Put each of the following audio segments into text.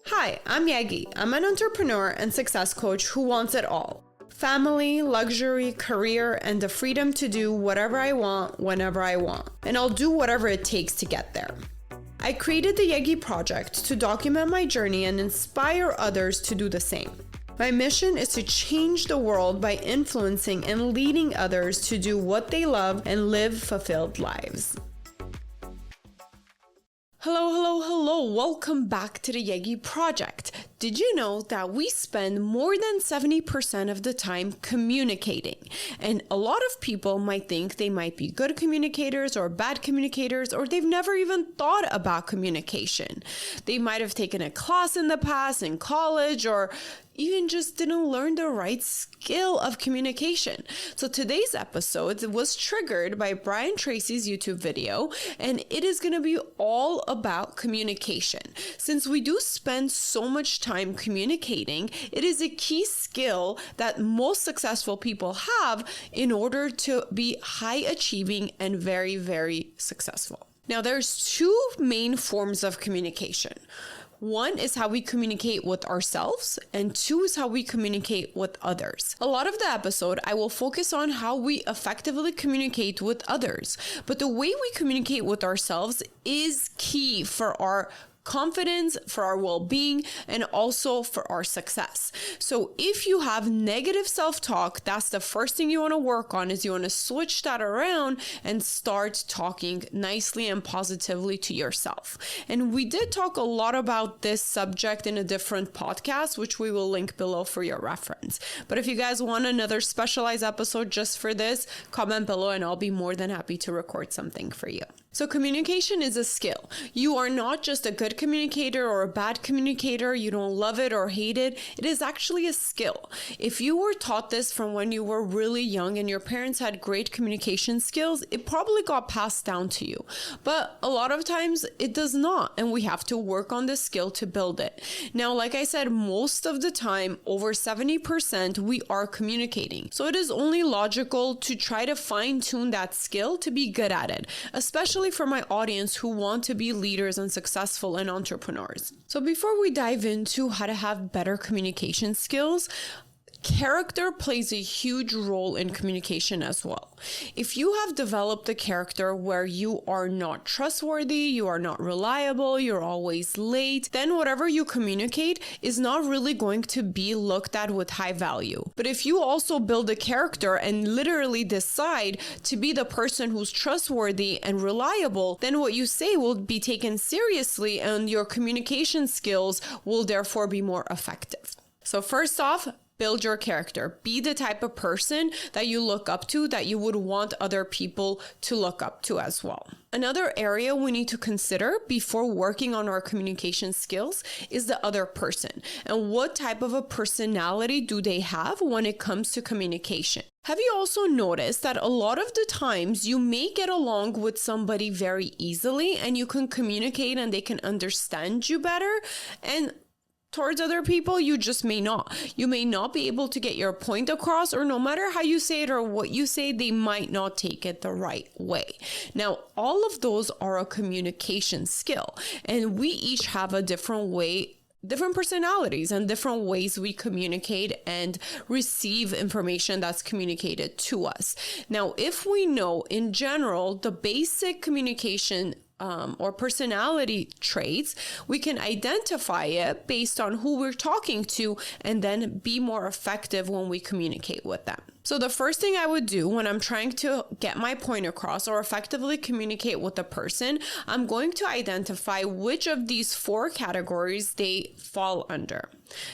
Hi, I'm Yegi. I'm an entrepreneur and success coach who wants it all. Family, luxury, career, and the freedom to do whatever I want, whenever I want. And I'll do whatever it takes to get there. I created the Yegi Project to document my journey and inspire others to do the same. My mission is to change the world by influencing and leading others to do what they love and live fulfilled lives. Hello. Welcome back to the Yegi Project. Did you know that we spend more than 70% of the time communicating? And a lot of people might think they might be good communicators or bad communicators, or they've never even thought about communication. They might have taken a class in the past in college, or even just didn't learn the right skill of communication. So today's episode was triggered by Brian Tracy's YouTube video, and it is going to be all about communication. Since we do spend so much time communicating, it is a key skill that most successful people have in order to be high achieving and very, very successful. Now, there's two main forms of communication. One is how we communicate with ourselves, and two is how we communicate with others. A lot of the episode, I will focus on how we effectively communicate with others. But the way we communicate with ourselves is key for our confidence, for our well-being, and also for our success. So if you have negative self-talk, that's the first thing you want to work on, is you want to switch that around and start talking nicely and positively to yourself. And we did talk a lot about this subject in a different podcast, which we will link below for your reference. But if you guys want another specialized episode just for this, comment below and I'll be more than happy to record something for you. So communication is a skill. You are not just a good communicator or a bad communicator. You don't love it or hate it. It is actually a skill. If you were taught this from when you were really young and your parents had great communication skills, it probably got passed down to you. But a lot of times it does not, and we have to work on this skill to build it. Now, like I said, most of the time, over 70%, we are communicating. So it is only logical to try to fine-tune that skill to be good at it, especially for my audience who want to be leaders and successful and entrepreneurs. So before we dive into how to have better communication skills, character plays a huge role in communication as well. If you have developed a character where you are not trustworthy, you are not reliable, you're always late, then whatever you communicate is not really going to be looked at with high value. But if you also build a character and literally decide to be the person who's trustworthy and reliable, then what you say will be taken seriously and your communication skills will therefore be more effective. So first off, build your character. Be the type of person that you look up to, that you would want other people to look up to as well. Another area we need to consider before working on our communication skills is the other person and what type of a personality do they have when it comes to communication. Have you also noticed that a lot of the times you may get along with somebody very easily and you can communicate and they can understand you better, and towards other people, you just may not. You may not be able to get your point across, or no matter how you say it or what you say, they might not take it the right way. Now, all of those are a communication skill, and we each have a different way, different personalities and different ways we communicate and receive information that's communicated to us. Now, if we know in general the basic communication or personality traits, we can identify it based on who we're talking to and then be more effective when we communicate with them. So the first thing I would do when I'm trying to get my point across or effectively communicate with a person, I'm going to identify which of these 4 categories they fall under.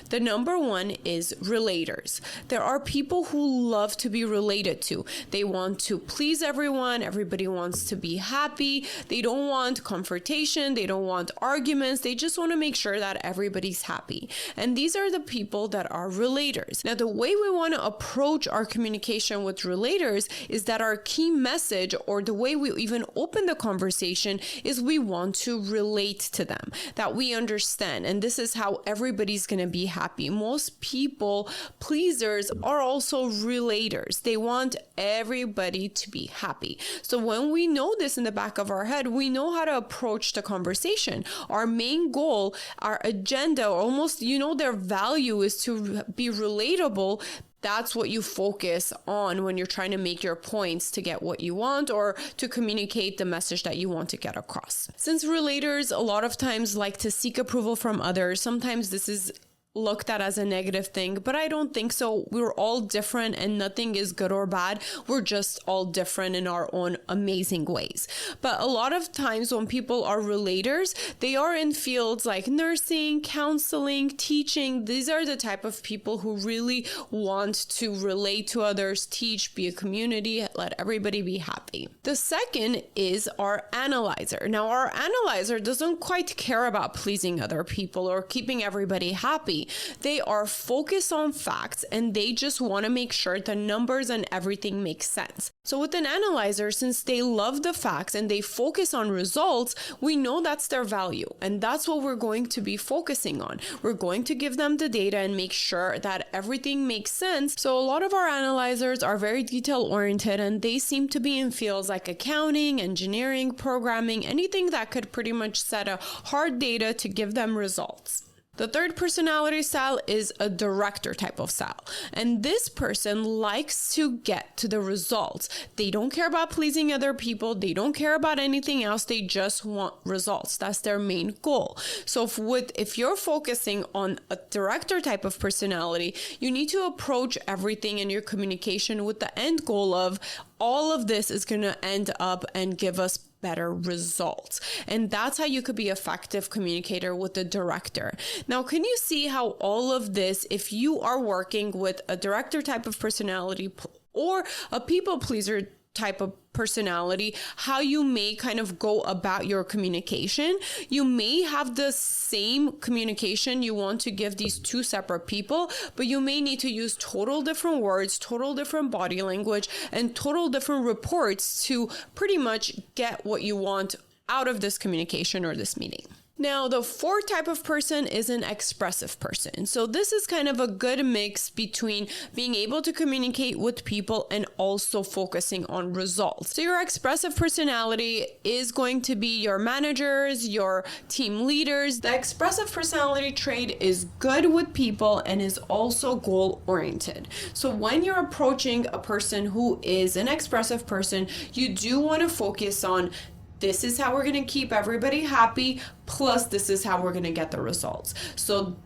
The number one is relators. There are people who love to be related to. They want to please everyone. Everybody wants to be happy. They don't want confrontation. They don't want arguments. They just want to make sure that everybody's happy. And these are the people that are relators. Now, the way we want to approach our communication communication with relators is that our key message, or the way we even open the conversation, is we want to relate to them, that we understand. And this is how everybody's going to be happy. Most people pleasers are also relators. They want everybody to be happy. So when we know this in the back of our head, we know how to approach the conversation. Our main goal, our agenda, almost, their value is to be relatable. That's what you focus on when you're trying to make your points to get what you want or to communicate the message that you want to get across. Since relators a lot of times like to seek approval from others, sometimes this is looked at as a negative thing, but I don't think so. We're all different and nothing is good or bad. We're just all different in our own amazing ways. But a lot of times when people are relators, they are in fields like nursing, counseling, teaching. These are the type of people who really want to relate to others, teach, be a community, let everybody be happy. The second is our analyzer. Now, our analyzer doesn't quite care about pleasing other people or keeping everybody happy. They are focused on facts and they just want to make sure the numbers and everything makes sense. So with an analyzer, since they love the facts and they focus on results, we know that's their value. And that's what we're going to be focusing on. We're going to give them the data and make sure that everything makes sense. So a lot of our analyzers are very detail oriented and they seem to be in fields like accounting, engineering, programming, anything that could pretty much set a hard data to give them results. The third personality style is a director type of style. And this person likes to get to the results. They don't care about pleasing other people. They don't care about anything else. They just want results. That's their main goal. So if you're focusing on a director type of personality, you need to approach everything in your communication with the end goal of all of this is going to end up and give us better results. And that's how you could be effective communicator with the director. Now, can you see how all of this, if you are working with a director type of personality or a people pleaser type of personality, how you may kind of go about your communication? You may have the same communication you want to give these two separate people, but you may need to use total different words, total different body language, and total different reports to pretty much get what you want out of this communication or this meeting. Now, the fourth type of person is an expressive person. So this is kind of a good mix between being able to communicate with people and also focusing on results. So your expressive personality is going to be your managers, your team leaders. The expressive personality trait is good with people and is also goal-oriented. So when you're approaching a person who is an expressive person, you do want to focus on this is how we're going to keep everybody happy, plus this is how we're going to get the results. So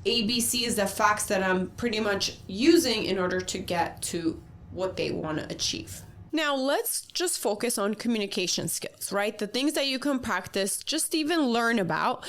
ABC is the facts that I'm pretty much using in order to get to what they want to achieve. Now, let's just focus on communication skills, right? The things that you can practice, just even learn about,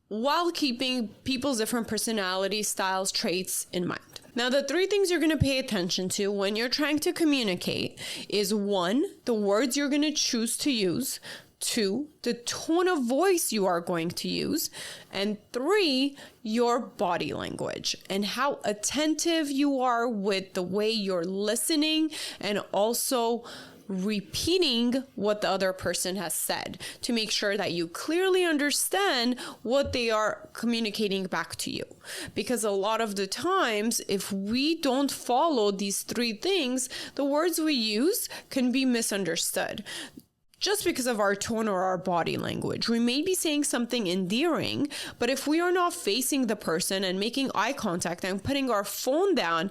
while keeping people's different personality styles, traits in mind. Now, the three things you're going to pay attention to when you're trying to communicate is 1, the words you're going to choose to use, 2, the tone of voice you are going to use, and 3, your body language and how attentive you are with the way you're listening and also repeating what the other person has said to make sure that you clearly understand what they are communicating back to you. Because a lot of the times, if we don't follow these 3 things, the words we use can be misunderstood. Just because of our tone or our body language. We may be saying something endearing, but if we are not facing the person and making eye contact and putting our phone down,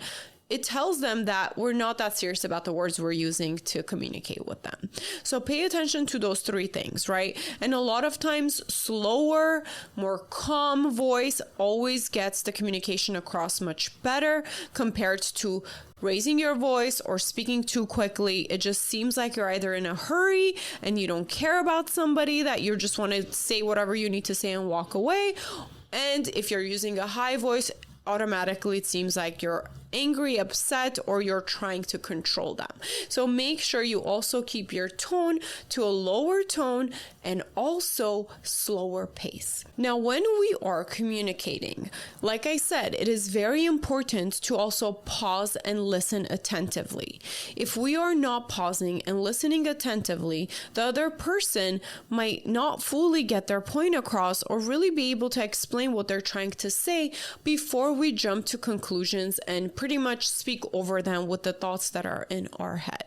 it tells them that we're not that serious about the words we're using to communicate with them. So pay attention to those 3 things, right? And a lot of times, slower, more calm voice always gets the communication across much better compared to raising your voice or speaking too quickly. It just seems like you're either in a hurry and you don't care about somebody, that you just want to say whatever you need to say and walk away. And if you're using a high voice, automatically it seems like you're angry, upset, or you're trying to control them. So make sure you also keep your tone to a lower tone and also slower pace. Now, when we are communicating, like I said, it is very important to also pause and listen attentively. If we are not pausing and listening attentively, the other person might not fully get their point across or really be able to explain what they're trying to say before we jump to conclusions and pretty much speak over them with the thoughts that are in our head.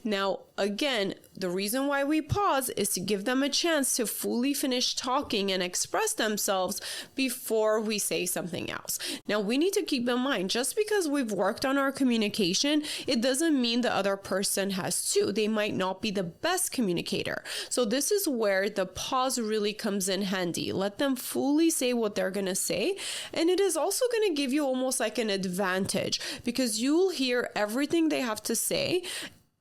Now, again, the reason why we pause is to give them a chance to fully finish talking and express themselves before we say something else. Now, we need to keep in mind, just because we've worked on our communication, it doesn't mean the other person has too. They might not be the best communicator. So this is where the pause really comes in handy. Let them fully say what they're going to say. And it is also going to give you almost like an advantage because you'll hear everything they have to say.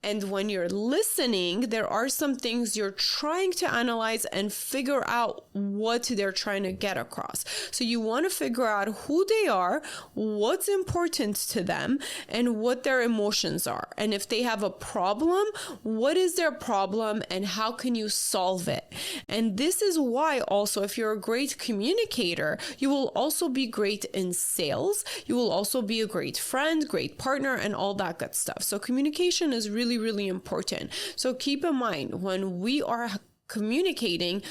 And when you're listening, there are some things you're trying to analyze and figure out what they're trying to get across. So you want to figure out who they are, what's important to them, and what their emotions are. And if they have a problem, what is their problem and how can you solve it? And this is why also, if you're a great communicator, you will also be great in sales. You will also be a great friend, great partner, and all that good stuff. So communication is really important. So keep in mind, when we are communicating,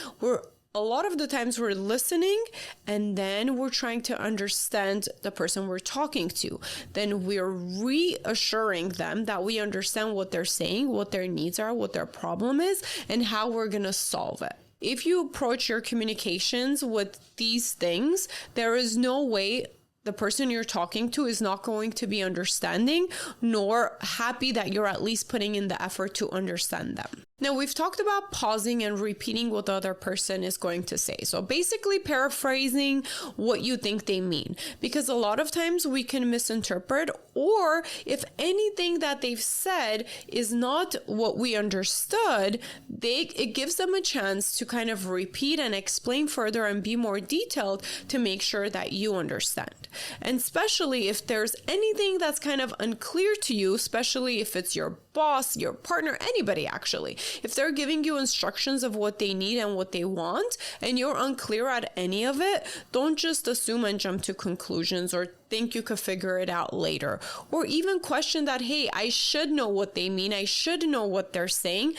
a lot of the times we're listening and then we're trying to understand the person we're talking to. Then we're reassuring them that we understand what they're saying, what their needs are, what their problem is, and how we're going to solve it. If you approach your communications with these things, there is no way the person you're talking to is not going to be understanding nor happy that you're at least putting in the effort to understand them. Now, we've talked about pausing and repeating what the other person is going to say. So basically paraphrasing what you think they mean, because a lot of times we can misinterpret, or if anything that they've said is not what we understood, it gives them a chance to kind of repeat and explain further and be more detailed to make sure that you understand. And especially if there's anything that's kind of unclear to you, especially if it's your boss, your partner, anybody actually, if they're giving you instructions of what they need and what they want, and you're unclear at any of it, don't just assume and jump to conclusions or think you could figure it out later, or even question that, hey, I should know what they mean. I should know what they're saying.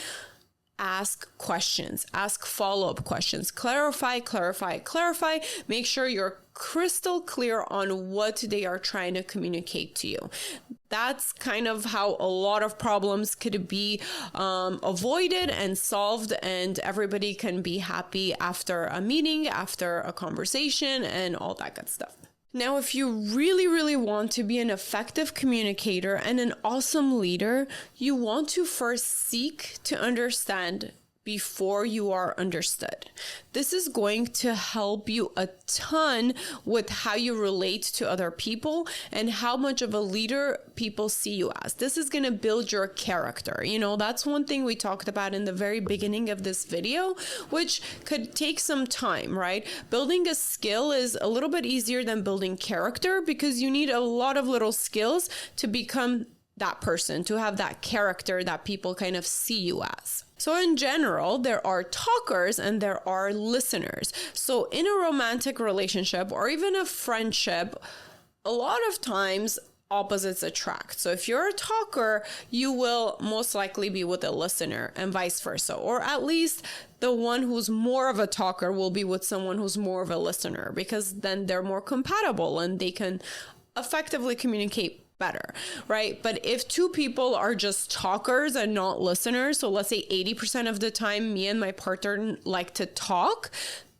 Ask questions, ask follow-up questions, clarify. Make sure you're crystal clear on what they are trying to communicate to you. That's kind of how a lot of problems could be avoided and solved, and everybody can be happy after a meeting, after a conversation, and all that good stuff. Now, if you really want to be an effective communicator and an awesome leader, you want to first seek to understand before you are understood. This is going to help you a ton with how you relate to other people and how much of a leader people see you as. This is going to build your character. You know, that's one thing we talked about in the very beginning of this video, which could take some time, right? Building a skill is a little bit easier than building character because you need a lot of little skills to become that person, to have that character that people kind of see you as. So in general, there are talkers and there are listeners. So in a romantic relationship or even a friendship, a lot of times opposites attract. So if you're a talker, you will most likely be with a listener and vice versa. Or at least the one who's more of a talker will be with someone who's more of a listener, because then they're more compatible and they can effectively communicate better, right? But if two people are just talkers and not listeners, so let's say 80% of the time me and my partner like to talk,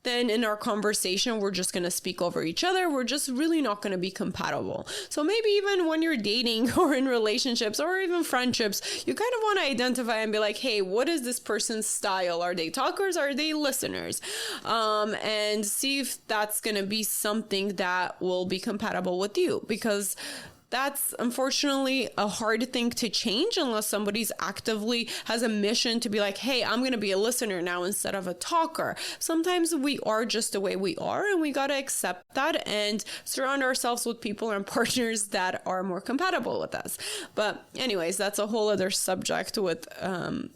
then in our conversation, we're just going to speak over each other. We're just really not going to be compatible. So maybe even when you're dating or in relationships or even friendships, you kind of want to identify and be like, hey, what is this person's style? Are they talkers? Are they listeners? And see if that's going to be something that will be compatible with you. Because That's unfortunately a hard thing to change unless somebody's actively has a mission to be like, hey, I'm going to be a listener now instead of a talker. Sometimes we are just the way we are, and we got to accept that and surround ourselves with people and partners that are more compatible with us. But anyways, that's a whole other subject with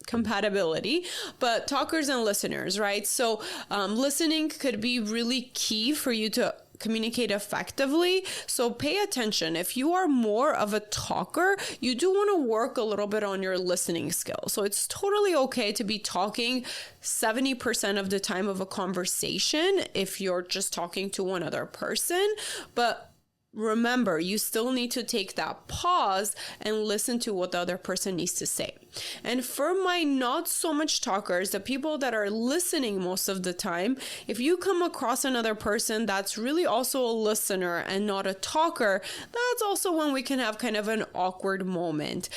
compatibility. But talkers and listeners, right? So listening could be really key for you to communicate effectively. So pay attention. If you are more of a talker, you do want to work a little bit on your listening skills. So it's totally okay to be talking 70% of the time of a conversation if you're just talking to one other person. But remember, you still need to take that pause and listen to what the other person needs to say. And for my not so much talkers, the people that are listening most of the time, if you come across another person that's really also a listener and not a talker, that's also when we can have kind of an awkward moment.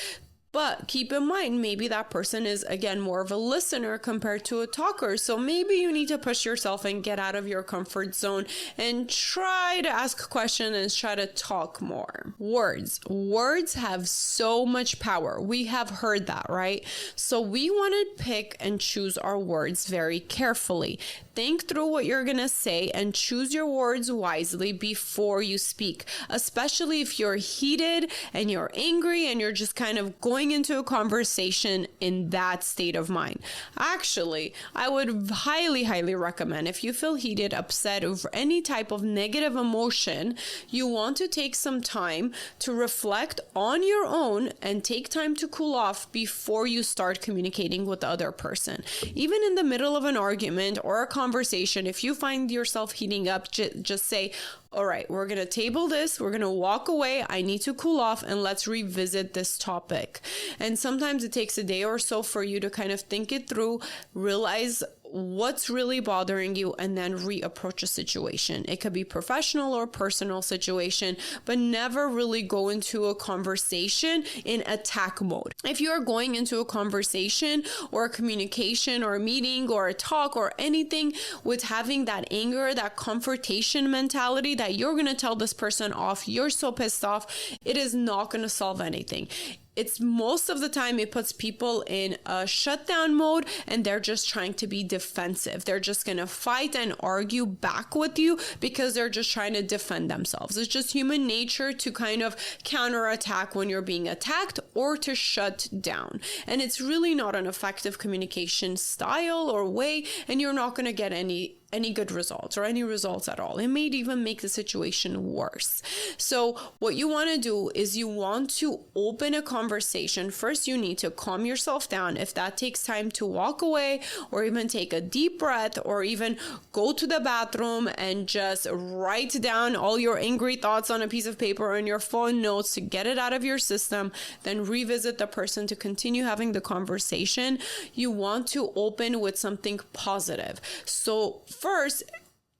But keep in mind, maybe that person is, again, more of a listener compared to a talker. So maybe you need to push yourself and get out of your comfort zone and try to ask questions and try to talk more. Words have so much power. We have heard that, right? So we want to pick and choose our words very carefully. Think through what you're going to say and choose your words wisely before you speak, especially if you're heated and you're angry and you're just kind of going into a conversation in that state of mind. Actually, I would highly recommend, if you feel heated, upset over any type of negative emotion, you want to take some time to reflect on your own and take time to cool off before you start communicating with the other person. Even in the middle of an argument or a conversation, if you find yourself heating up, just say, all right, we're going to table this. We're going to walk away. I need to cool off and let's revisit this topic. And sometimes it takes a day or so for you to kind of think it through, realize what's really bothering you, and then reapproach a situation. It could be professional or personal situation, but never really go into a conversation in attack mode. If you are going into a conversation or a communication or a meeting or a talk or anything with having that anger, that confrontation mentality that you're going to tell this person off, you're so pissed off, it is not going to solve anything. It's most of the time it puts people in a shutdown mode and they're just trying to be defensive. They're just going to fight and argue back with you because they're just trying to defend themselves. It's just human nature to kind of counterattack when you're being attacked or to shut down. And it's really not an effective communication style or way, and you're not going to get any good results or any results at all. It may even make the situation worse. So what you want to do is you want to open a conversation. First, you need to calm yourself down. If that takes time to walk away or even take a deep breath or even go to the bathroom and just write down all your angry thoughts on a piece of paper or in your phone notes to get it out of your system, then revisit the person to continue having the conversation. You want to open with something positive. So first,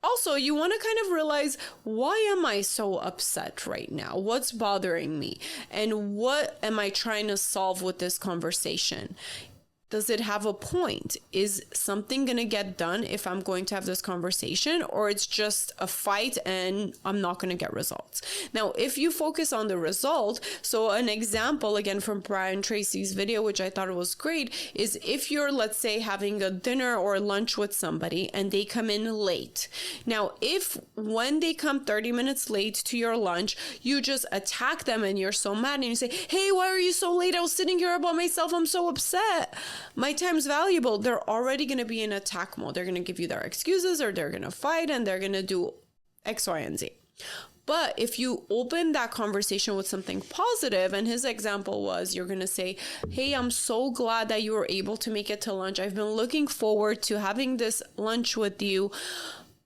also, you want to kind of realize, why am I so upset right now? What's bothering me? And what am I trying to solve with this conversation? Does it have a point? Is something going to get done if I'm going to have this conversation, or it's just a fight and I'm not going to get results? Now, if you focus on the result, so an example, again, from Brian Tracy's video, which I thought was great, is if you're, let's say, having a dinner or lunch with somebody and they come in late. Now, if when they come 30 minutes late to your lunch, you just attack them and you're so mad and you say, hey, why are you so late? I was sitting here by myself. I'm so upset. My time's valuable. They're already going to be in attack mode. They're going to give you their excuses, or they're going to fight, and they're going to do X, Y, and Z. But if you open that conversation with something positive, and his example was, you're going to say, hey, I'm so glad that you were able to make it to lunch. I've been looking forward to having this lunch with you.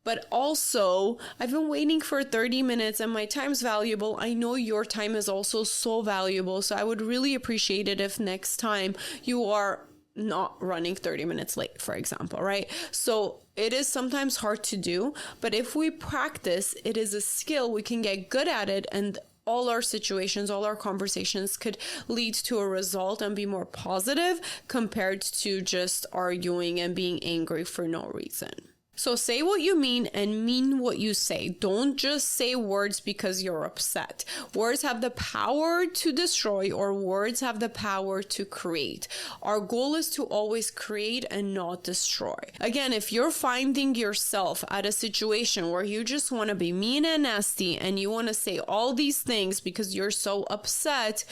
But also, I've been waiting for 30 minutes and my time's valuable. I know your time is also so valuable. So I would really appreciate it if next time you are not running 30 minutes late, for example, right? So it is sometimes hard to do, but if we practice, it is a skill, we can get good at it, and all our situations, all our conversations could lead to a result and be more positive compared to just arguing and being angry for no reason. So say what you mean and mean what you say. Don't just say words because you're upset. Words have the power to destroy, or words have the power to create. Our goal is to always create and not destroy. Again, if you're finding yourself at a situation where you just want to be mean and nasty and you want to say all these things because you're so upset,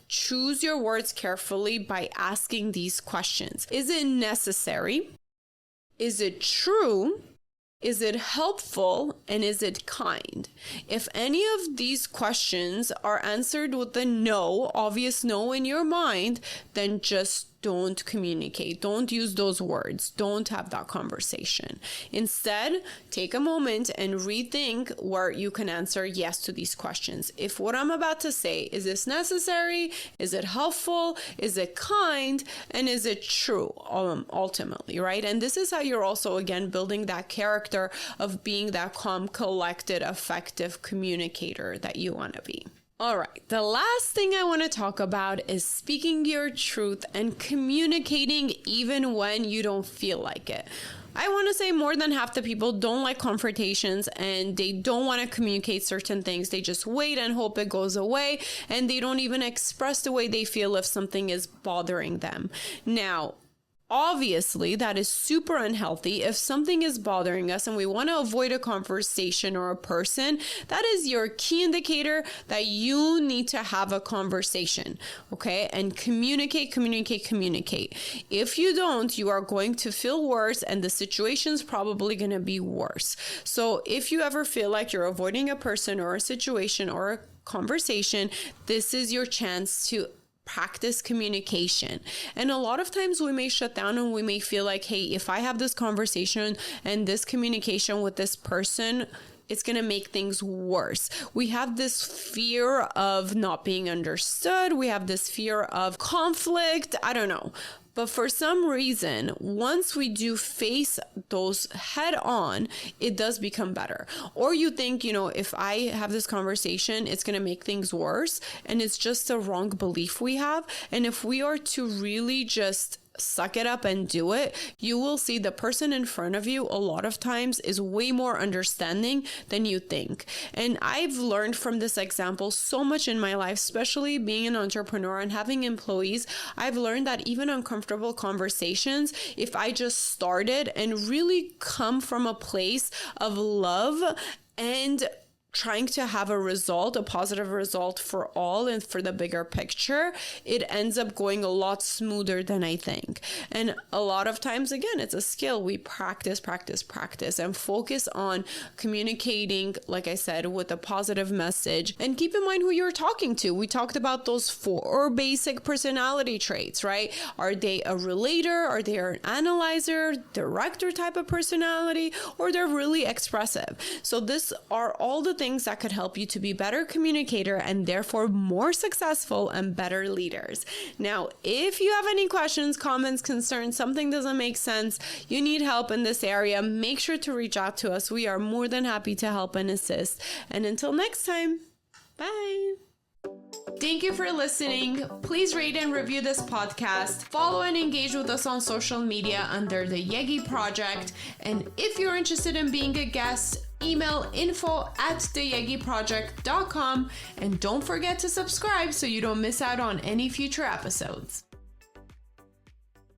choose your words carefully by asking these questions. Is it necessary? Is it true? Is it helpful? And is it kind? If any of these questions are answered with a no, obvious no in your mind, then just don't communicate. Don't use those words. Don't have that conversation. Instead, take a moment and rethink where you can answer yes to these questions. If what I'm about to say, is this necessary? Is it helpful? Is it kind? And is it true, ultimately, right? And this is how you're also, again, building that character of being that calm, collected, effective communicator that you want to be. All right, the last thing I want to talk about is speaking your truth and communicating even when you don't feel like it. I want to say more than half the people don't like confrontations and they don't want to communicate certain things. They just wait and hope it goes away, and they don't even express the way they feel if something is bothering them. Now, obviously, that is super unhealthy. If something is bothering us and we want to avoid a conversation or a person, that is your key indicator that you need to have a conversation, okay? And communicate. If you don't, you are going to feel worse and the situation's probably going to be worse. So if you ever feel like you're avoiding a person or a situation or a conversation, this is your chance to practice communication. And a lot of times we may shut down and we may feel like, hey, if I have this conversation and this communication with this person, it's going to make things worse. We have this fear of not being understood. We have this fear of conflict. I don't know. But for some reason, once we do face those head on, it does become better. Or you think, if I have this conversation, it's going to make things worse. And it's just a wrong belief we have. And if we are to really just suck it up and do it, you will see the person in front of you a lot of times is way more understanding than you think. And I've learned from this example so much in my life, especially being an entrepreneur and having employees. I've learned that even uncomfortable conversations, if I just started and really come from a place of love and trying to have a positive result for all and for the bigger picture, it ends up going a lot smoother than I think. And a lot of times, again, it's a skill. We practice and focus on communicating, like I said, with a positive message. And keep in mind who you're talking to. We talked about those 4 basic personality traits, right? Are they a relator? Are they an analyzer, director type of personality, or they're really expressive? So these are all the things that could help you to be better communicator and therefore more successful and better leaders. Now, if you have any questions, comments, concerns, something doesn't make sense, you need help in this area, make sure to reach out to us. We are more than happy to help and assist. And until next time, bye. Thank you for listening. Please rate and review this podcast. Follow and engage with us on social media under the Yegi Project. And if you're interested in being a guest, email info@theyegiproject.com. And don't forget to subscribe so you don't miss out on any future episodes.